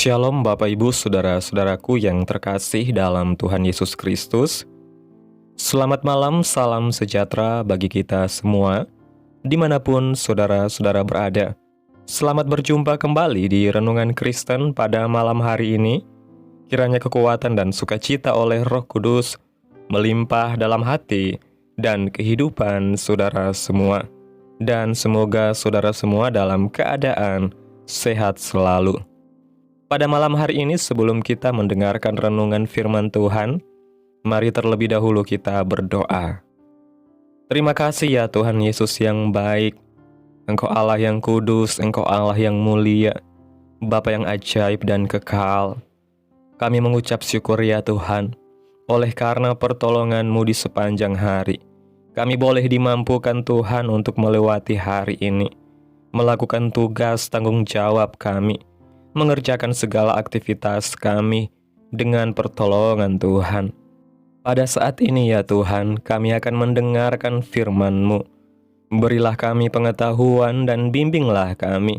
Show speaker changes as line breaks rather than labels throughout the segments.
Shalom Bapak Ibu Saudara-saudaraku yang terkasih dalam Tuhan Yesus Kristus. Selamat malam, salam sejahtera bagi kita semua, dimanapun saudara-saudara berada. Selamat berjumpa kembali di Renungan Kristen pada malam hari ini. Kiranya kekuatan dan sukacita oleh Roh Kudus melimpah dalam hati dan kehidupan saudara semua. Dan semoga saudara semua dalam keadaan sehat selalu. Pada malam hari ini sebelum kita mendengarkan renungan firman Tuhan, mari terlebih dahulu kita berdoa. Terima kasih ya Tuhan Yesus yang baik, Engkau Allah yang kudus, Engkau Allah yang mulia, Bapa yang ajaib dan kekal. Kami mengucap syukur ya Tuhan, oleh karena pertolongan-Mu di sepanjang hari. Kami boleh dimampukan Tuhan untuk melewati hari ini, melakukan tugas tanggung jawab kami, mengerjakan segala aktivitas kami dengan pertolongan Tuhan. Pada saat ini ya Tuhan, kami akan mendengarkan firman-Mu. Berilah kami pengetahuan dan bimbinglah kami,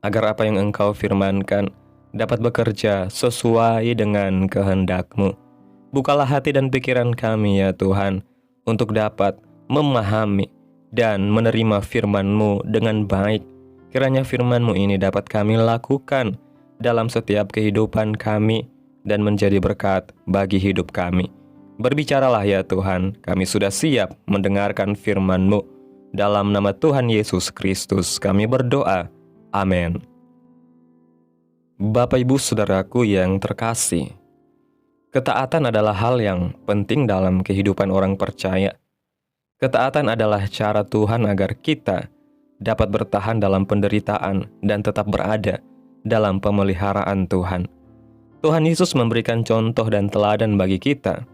agar apa yang Engkau firmankan dapat bekerja sesuai dengan kehendak-Mu. Bukalah hati dan pikiran kami ya Tuhan, untuk dapat memahami dan menerima firman-Mu dengan baik. Kiranya firman-Mu ini dapat kami lakukan dalam setiap kehidupan kami dan menjadi berkat bagi hidup kami. Berbicaralah ya Tuhan, kami sudah siap mendengarkan firman-Mu. Dalam nama Tuhan Yesus Kristus kami berdoa. Amin. Bapak Ibu Saudaraku yang terkasih, ketaatan adalah hal yang penting dalam kehidupan orang percaya. Ketaatan adalah cara Tuhan agar kita dapat bertahan dalam penderitaan dan tetap berada dalam pemeliharaan Tuhan. Tuhan Yesus memberikan contoh dan teladan bagi kita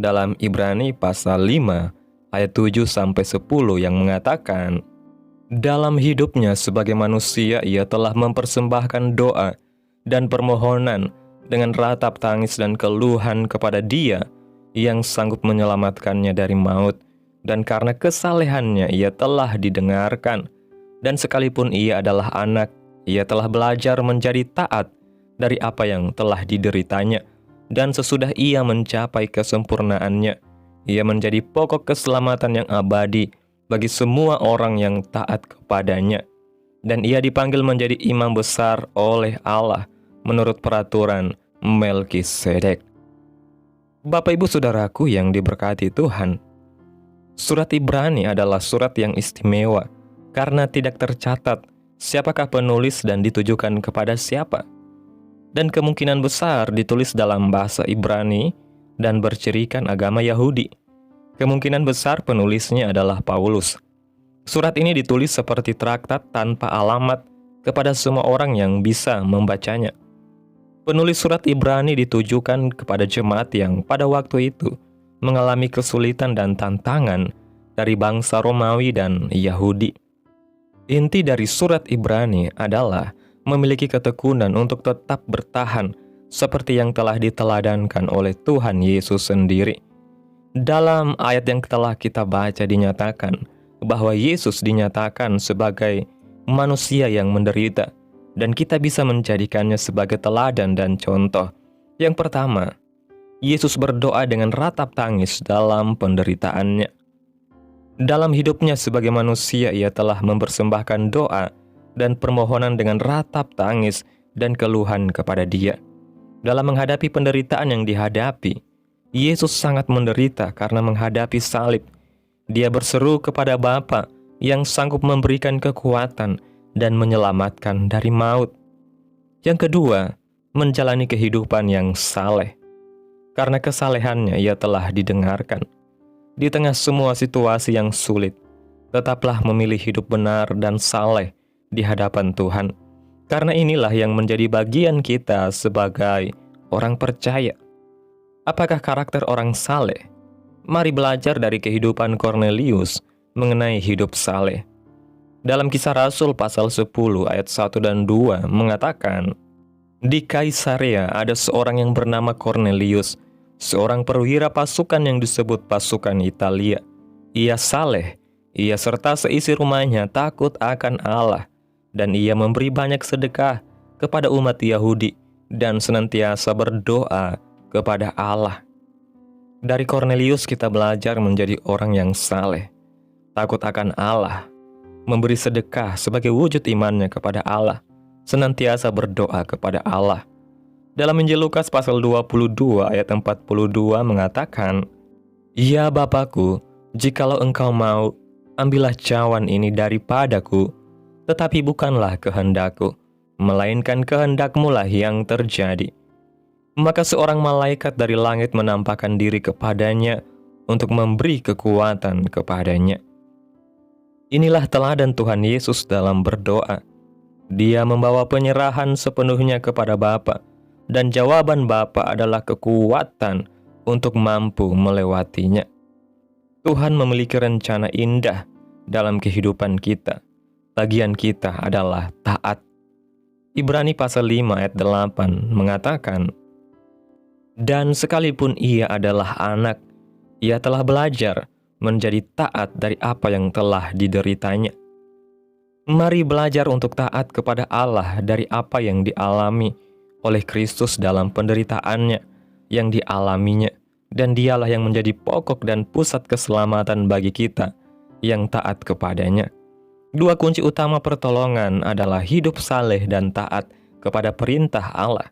dalam Ibrani pasal 5 ayat 7-10 yang mengatakan, dalam hidupnya sebagai manusia ia telah mempersembahkan doa dan permohonan dengan ratap tangis dan keluhan kepada Dia yang sanggup menyelamatkannya dari maut, dan karena kesalehannya ia telah didengarkan, dan sekalipun ia adalah anak, ia telah belajar menjadi taat dari apa yang telah dideritanya, dan sesudah ia mencapai kesempurnaannya, ia menjadi pokok keselamatan yang abadi bagi semua orang yang taat kepadanya. Dan ia dipanggil menjadi imam besar oleh Allah menurut peraturan Melkisedek. Bapak Ibu Saudaraku yang diberkati Tuhan, surat Ibrani adalah surat yang istimewa karena tidak tercatat siapakah penulis dan ditujukan kepada siapa. Dan kemungkinan besar ditulis dalam bahasa Ibrani dan bercirikan agama Yahudi. Kemungkinan besar penulisnya adalah Paulus. Surat ini ditulis seperti traktat tanpa alamat kepada semua orang yang bisa membacanya. Penulis surat Ibrani ditujukan kepada jemaat yang pada waktu itu mengalami kesulitan dan tantangan dari bangsa Romawi dan Yahudi. Inti dari surat Ibrani adalah memiliki ketekunan untuk tetap bertahan seperti yang telah diteladankan oleh Tuhan Yesus sendiri. Dalam ayat yang telah kita baca dinyatakan bahwa Yesus dinyatakan sebagai manusia yang menderita, dan kita bisa menjadikannya sebagai teladan dan contoh. Yang pertama, Yesus berdoa dengan ratap tangis dalam penderitaannya. Dalam hidupnya sebagai manusia, ia telah mempersembahkan doa dan permohonan dengan ratap tangis dan keluhan kepada Dia. Dalam menghadapi penderitaan yang dihadapi, Yesus sangat menderita karena menghadapi salib. Dia berseru kepada Bapa yang sanggup memberikan kekuatan dan menyelamatkan dari maut. Yang kedua, menjalani kehidupan yang saleh. Karena kesalehannya ia telah didengarkan. Di tengah semua situasi yang sulit, tetaplah memilih hidup benar dan saleh di hadapan Tuhan. Karena inilah yang menjadi bagian kita sebagai orang percaya. Apakah karakter orang saleh? Mari belajar dari kehidupan Kornelius mengenai hidup saleh. Dalam Kisah Rasul pasal 10 ayat 1 dan 2 mengatakan, di Kaisarea ada seorang yang bernama Kornelius, seorang perwira pasukan yang disebut pasukan Italia. Ia saleh, ia serta seisi rumahnya takut akan Allah, dan ia memberi banyak sedekah kepada umat Yahudi dan senantiasa berdoa kepada Allah. Dari Kornelius kita belajar menjadi orang yang saleh, takut akan Allah, memberi sedekah sebagai wujud imannya kepada Allah, senantiasa berdoa kepada Allah. Dalam Injil Lukas pasal 22 ayat 42 mengatakan, "Ya Bapakku, jikalau engkau mau, ambillah cawan ini daripadaku, tetapi bukanlah kehendakku, melainkan kehendakmu lah yang terjadi." Maka seorang malaikat dari langit menampakkan diri kepadanya untuk memberi kekuatan kepadanya. Inilah teladan Tuhan Yesus dalam berdoa. Dia membawa penyerahan sepenuhnya kepada Bapa, dan jawaban Bapa adalah kekuatan untuk mampu melewatinya. Tuhan memiliki rencana indah dalam kehidupan kita. Bagian kita adalah taat. Ibrani pasal 5 ayat 8 mengatakan, "Dan sekalipun ia adalah anak, ia telah belajar menjadi taat dari apa yang telah dideritanya." Mari belajar untuk taat kepada Allah dari apa yang dialami oleh Kristus dalam penderitaannya yang dialaminya, dan dialah yang menjadi pokok dan pusat keselamatan bagi kita yang taat kepadanya. Dua kunci utama pertolongan adalah hidup saleh dan taat kepada perintah Allah.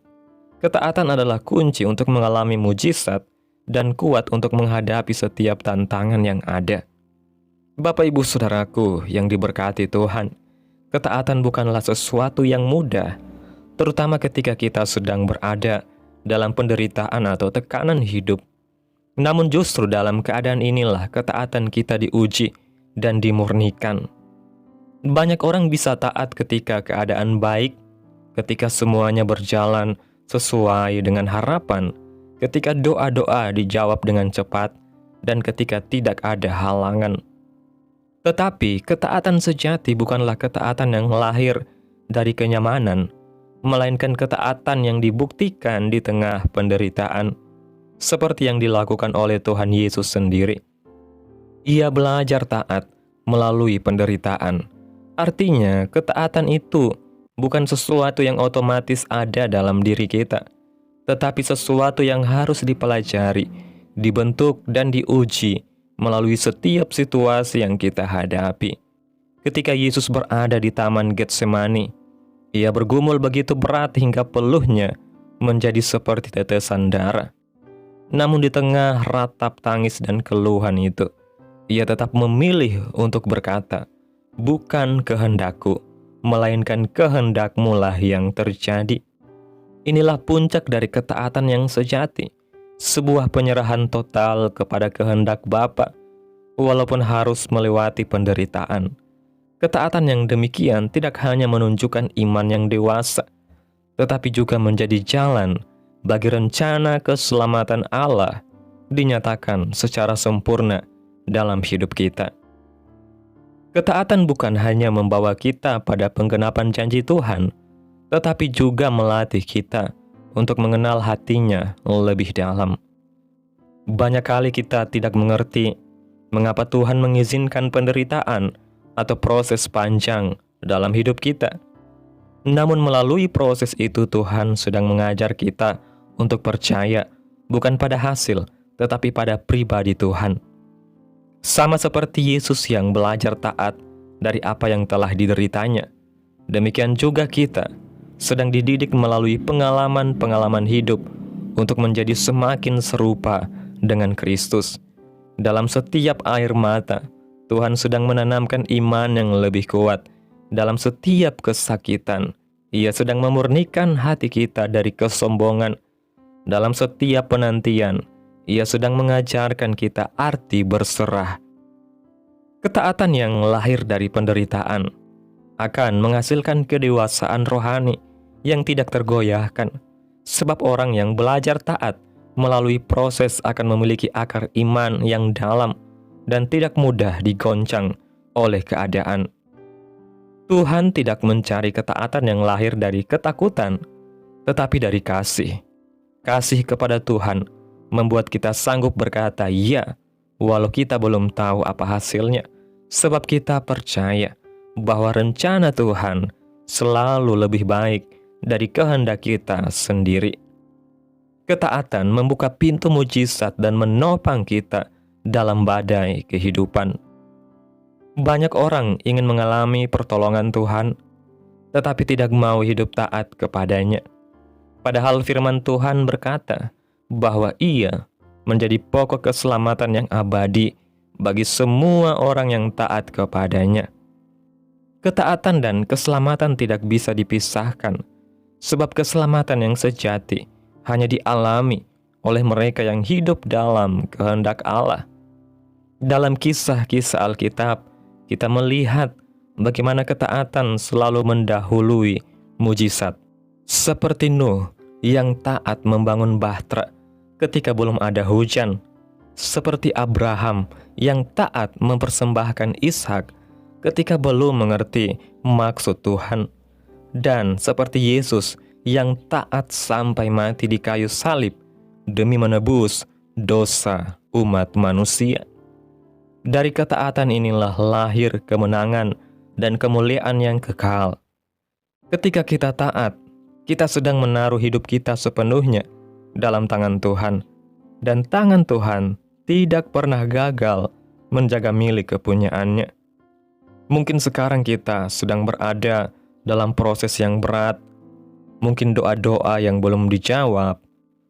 Ketaatan adalah kunci untuk mengalami mujizat dan kuat untuk menghadapi setiap tantangan yang ada. Bapak Ibu Saudaraku yang diberkati Tuhan, ketaatan bukanlah sesuatu yang mudah, terutama ketika kita sedang berada dalam penderitaan atau tekanan hidup. Namun justru dalam keadaan inilah ketaatan kita diuji dan dimurnikan. Banyak orang bisa taat ketika keadaan baik, ketika semuanya berjalan sesuai dengan harapan, ketika doa-doa dijawab dengan cepat, dan ketika tidak ada halangan. Tetapi ketaatan sejati bukanlah ketaatan yang lahir dari kenyamanan, melainkan ketaatan yang dibuktikan di tengah penderitaan, seperti yang dilakukan oleh Tuhan Yesus sendiri. Ia belajar taat melalui penderitaan. Artinya, ketaatan itu bukan sesuatu yang otomatis ada dalam diri kita, tetapi sesuatu yang harus dipelajari, dibentuk, dan diuji melalui setiap situasi yang kita hadapi. Ketika Yesus berada di Taman Getsemani, ia bergumul begitu berat hingga peluhnya menjadi seperti tetesan darah. Namun di tengah ratap tangis dan keluhan itu, ia tetap memilih untuk berkata, "Bukan kehendakku, melainkan kehendak-Mu lah yang terjadi." Inilah puncak dari ketaatan yang sejati, sebuah penyerahan total kepada kehendak Bapa, walaupun harus melewati penderitaan. Ketaatan yang demikian tidak hanya menunjukkan iman yang dewasa, tetapi juga menjadi jalan bagi rencana keselamatan Allah dinyatakan secara sempurna dalam hidup kita. Ketaatan bukan hanya membawa kita pada penggenapan janji Tuhan, tetapi juga melatih kita untuk mengenal hatinya lebih dalam. Banyak kali kita tidak mengerti mengapa Tuhan mengizinkan penderitaan atau proses panjang dalam hidup kita. Namun melalui proses itu Tuhan sedang mengajar kita untuk percaya bukan pada hasil, tetapi pada pribadi Tuhan. Sama seperti Yesus yang belajar taat dari apa yang telah dideritanya, demikian juga kita sedang dididik melalui pengalaman-pengalaman hidup untuk menjadi semakin serupa dengan Kristus. Dalam setiap air mata, Tuhan sedang menanamkan iman yang lebih kuat. Dalam setiap kesakitan, Ia sedang memurnikan hati kita dari kesombongan. Dalam setiap penantian, Ia sedang mengajarkan kita arti berserah. Ketaatan yang lahir dari penderitaan akan menghasilkan kedewasaan rohani yang tidak tergoyahkan, sebab orang yang belajar taat melalui proses akan memiliki akar iman yang dalam dan tidak mudah digoncang oleh keadaan. Tuhan tidak mencari ketaatan yang lahir dari ketakutan, tetapi dari kasih. Kasih kepada Tuhan membuat kita sanggup berkata "ya", walau kita belum tahu apa hasilnya, sebab kita percaya bahwa rencana Tuhan selalu lebih baik dari kehendak kita sendiri. Ketaatan membuka pintu mujizat dan menopang kita dalam badai kehidupan. Banyak orang ingin mengalami pertolongan Tuhan, tetapi tidak mau hidup taat kepadanya. Padahal firman Tuhan berkata bahwa Ia menjadi pokok keselamatan yang abadi bagi semua orang yang taat kepadanya. Ketaatan dan keselamatan tidak bisa dipisahkan, sebab keselamatan yang sejati hanya dialami oleh mereka yang hidup dalam kehendak Allah. Dalam kisah-kisah Alkitab, kita melihat bagaimana ketaatan selalu mendahului mujizat. Seperti Nuh yang taat membangun bahtera ketika belum ada hujan. Seperti Abraham yang taat mempersembahkan Ishak ketika belum mengerti maksud Tuhan. Dan seperti Yesus yang taat sampai mati di kayu salib demi menebus dosa umat manusia. Dari ketaatan inilah lahir kemenangan dan kemuliaan yang kekal. Ketika kita taat, kita sedang menaruh hidup kita sepenuhnya dalam tangan Tuhan. Dan tangan Tuhan tidak pernah gagal menjaga milik kepunyaannya. Mungkin sekarang kita sedang berada dalam proses yang berat, mungkin doa-doa yang belum dijawab,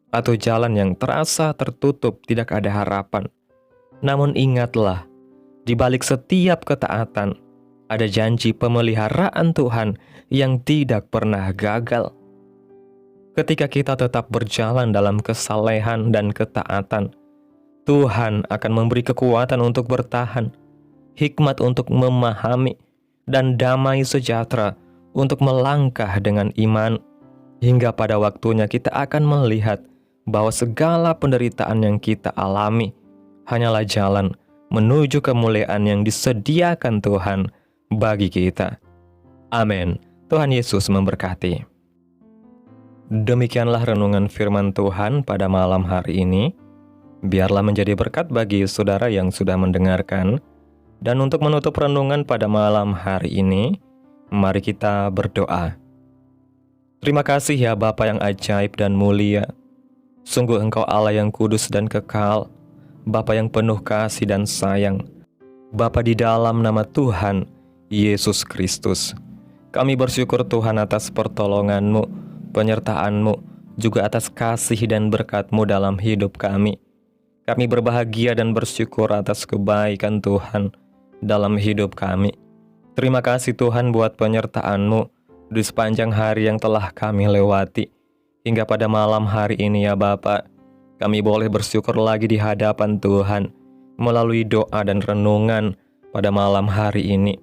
atau jalan yang terasa tertutup tidak ada harapan. Namun ingatlah, di balik setiap ketaatan, ada janji pemeliharaan Tuhan yang tidak pernah gagal. Ketika kita tetap berjalan dalam kesalehan dan ketaatan, Tuhan akan memberi kekuatan untuk bertahan, hikmat untuk memahami, dan damai sejahtera untuk melangkah dengan iman. Hingga pada waktunya kita akan melihat bahwa segala penderitaan yang kita alami hanyalah jalan menuju kemuliaan yang disediakan Tuhan bagi kita. Amin. Tuhan Yesus memberkati. Demikianlah renungan firman Tuhan pada malam hari ini. Biarlah menjadi berkat bagi saudara yang sudah mendengarkan. Dan untuk menutup renungan pada malam hari ini, mari kita berdoa. Terima kasih ya Bapa yang ajaib dan mulia. Sungguh Engkau Allah yang kudus dan kekal, Bapa yang penuh kasih dan sayang, Bapa di dalam nama Tuhan Yesus Kristus. Kami bersyukur Tuhan atas pertolongan-Mu, penyertaan-Mu, juga atas kasih dan berkat-Mu dalam hidup kami. Kami berbahagia dan bersyukur atas kebaikan Tuhan dalam hidup kami. Terima kasih Tuhan buat penyertaan-Mu di sepanjang hari yang telah kami lewati. Hingga pada malam hari ini ya Bapa, kami boleh bersyukur lagi di hadapan Tuhan melalui doa dan renungan pada malam hari ini.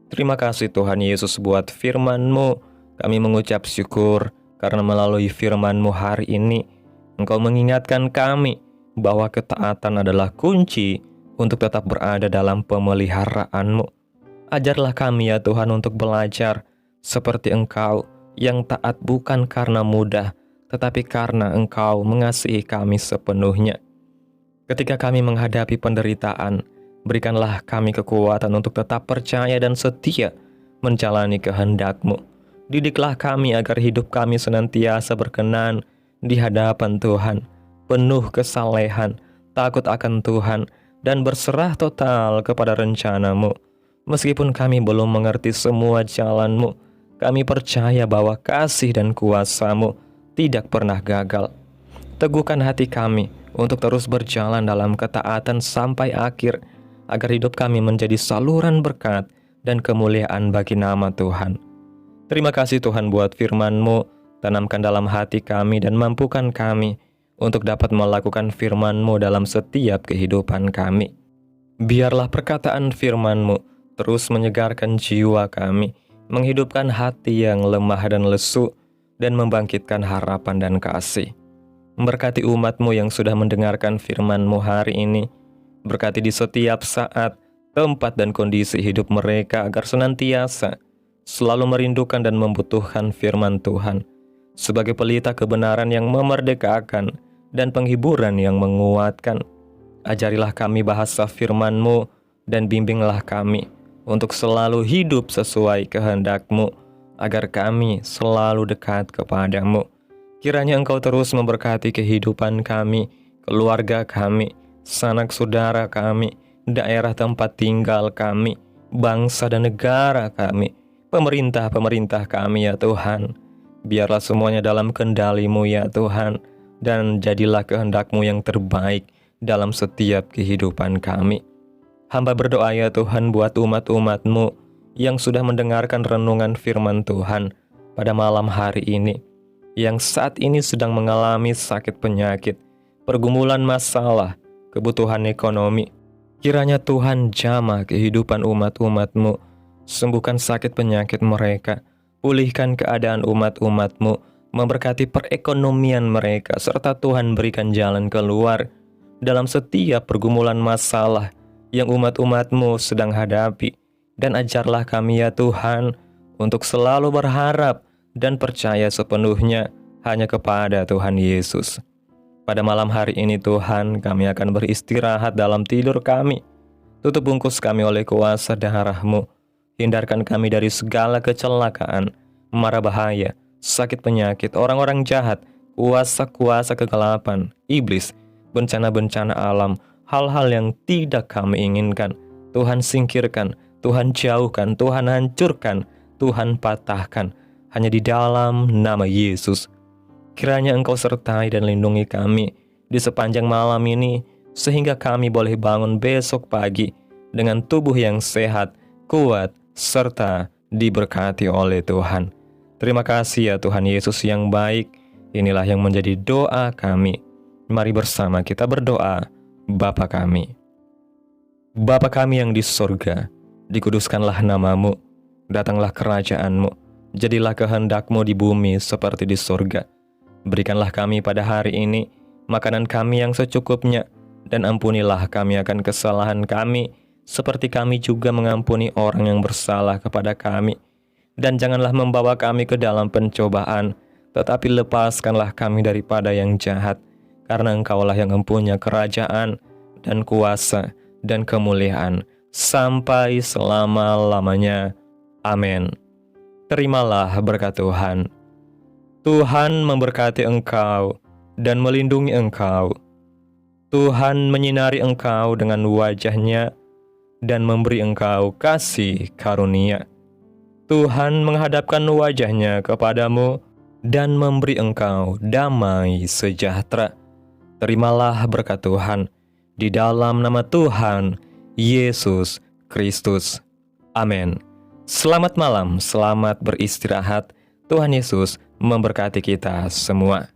Terima kasih Tuhan Yesus buat firman-Mu. Kami mengucap syukur karena melalui firman-Mu hari ini Engkau mengingatkan kami bahwa ketaatan adalah kunci untuk tetap berada dalam pemeliharaan-Mu. Ajarlah kami ya Tuhan untuk belajar seperti Engkau yang taat bukan karena mudah, tetapi karena Engkau mengasihi kami sepenuhnya. Ketika kami menghadapi penderitaan, berikanlah kami kekuatan untuk tetap percaya dan setia menjalani kehendak-Mu. Didiklah kami agar hidup kami senantiasa berkenan di hadapan Tuhan, penuh kesalehan, takut akan Tuhan, dan berserah total kepada rencana-Mu. Meskipun kami belum mengerti semua jalan-Mu, kami percaya bahwa kasih dan kuasa-Mu tidak pernah gagal. Teguhkan hati kami untuk terus berjalan dalam ketaatan sampai akhir, agar hidup kami menjadi saluran berkat dan kemuliaan bagi nama Tuhan. Terima kasih Tuhan buat firman-Mu, tanamkan dalam hati kami dan mampukan kami untuk dapat melakukan firman-Mu dalam setiap kehidupan kami. Biarlah perkataan firman-Mu terus menyegarkan jiwa kami, menghidupkan hati yang lemah dan lesu, dan membangkitkan harapan dan kasih. Berkati umat-Mu yang sudah mendengarkan firman-Mu hari ini. Berkati di setiap saat, tempat dan kondisi hidup mereka agar senantiasa selalu merindukan dan membutuhkan firman Tuhan sebagai pelita kebenaran yang memerdekakan dan penghiburan yang menguatkan. Ajarilah kami bahasa firman-Mu dan bimbinglah kami untuk selalu hidup sesuai kehendak-Mu agar kami selalu dekat kepadamu. Kiranya Engkau terus memberkati kehidupan kami, keluarga kami, sanak saudara kami, daerah tempat tinggal kami, bangsa dan negara kami, pemerintah-pemerintah kami ya Tuhan. Biarlah semuanya dalam kendali-Mu ya Tuhan, dan jadilah kehendak-Mu yang terbaik dalam setiap kehidupan kami. Hamba berdoa ya Tuhan buat umat-umat-Mu yang sudah mendengarkan renungan firman Tuhan pada malam hari ini, yang saat ini sedang mengalami sakit penyakit, pergumulan masalah, kebutuhan ekonomi. Kiranya Tuhan jamah kehidupan umat-umat-Mu, sembuhkan sakit penyakit mereka, pulihkan keadaan umat-umat-Mu, memberkati perekonomian mereka, serta Tuhan berikan jalan keluar dalam setiap pergumulan masalah yang umat-umat-Mu sedang hadapi. Dan ajarlah kami ya Tuhan untuk selalu berharap dan percaya sepenuhnya hanya kepada Tuhan Yesus. Pada malam hari ini Tuhan, kami akan beristirahat dalam tidur kami. Tutup bungkus kami oleh kuasa darah-Mu. Hindarkan kami dari segala kecelakaan, mara bahaya, sakit penyakit, orang-orang jahat, kuasa-kuasa kegelapan, iblis, bencana-bencana alam, hal-hal yang tidak kami inginkan. Tuhan singkirkan, Tuhan jauhkan, Tuhan hancurkan, Tuhan patahkan, hanya di dalam nama Yesus. Kiranya Engkau sertai dan lindungi kami di sepanjang malam ini, sehingga kami boleh bangun besok pagi dengan tubuh yang sehat, kuat, serta diberkati oleh Tuhan. Terima kasih ya Tuhan Yesus yang baik. Inilah yang menjadi doa kami. Mari bersama kita berdoa. Bapa kami. Bapa kami yang di sorga, dikuduskanlah nama-Mu, datanglah kerajaan-Mu, jadilah kehendak-Mu di bumi seperti di sorga. Berikanlah kami pada hari ini makanan kami yang secukupnya, dan ampunilah kami akan kesalahan kami, seperti kami juga mengampuni orang yang bersalah kepada kami. Dan janganlah membawa kami ke dalam pencobaan, tetapi lepaskanlah kami daripada yang jahat, karena Engkaulah yang mempunyai kerajaan, dan kuasa, dan kemuliaan, sampai selama-lamanya. Amin. Terimalah berkat Tuhan. Tuhan memberkati engkau dan melindungi engkau. Tuhan menyinari engkau dengan wajah-Nya dan memberi engkau kasih karunia. Tuhan menghadapkan wajah-Nya kepadamu dan memberi engkau damai sejahtera. Terimalah berkat Tuhan di dalam nama Tuhan Yesus Kristus. Amin. Selamat malam, selamat beristirahat. Tuhan Yesus memberkati kita semua.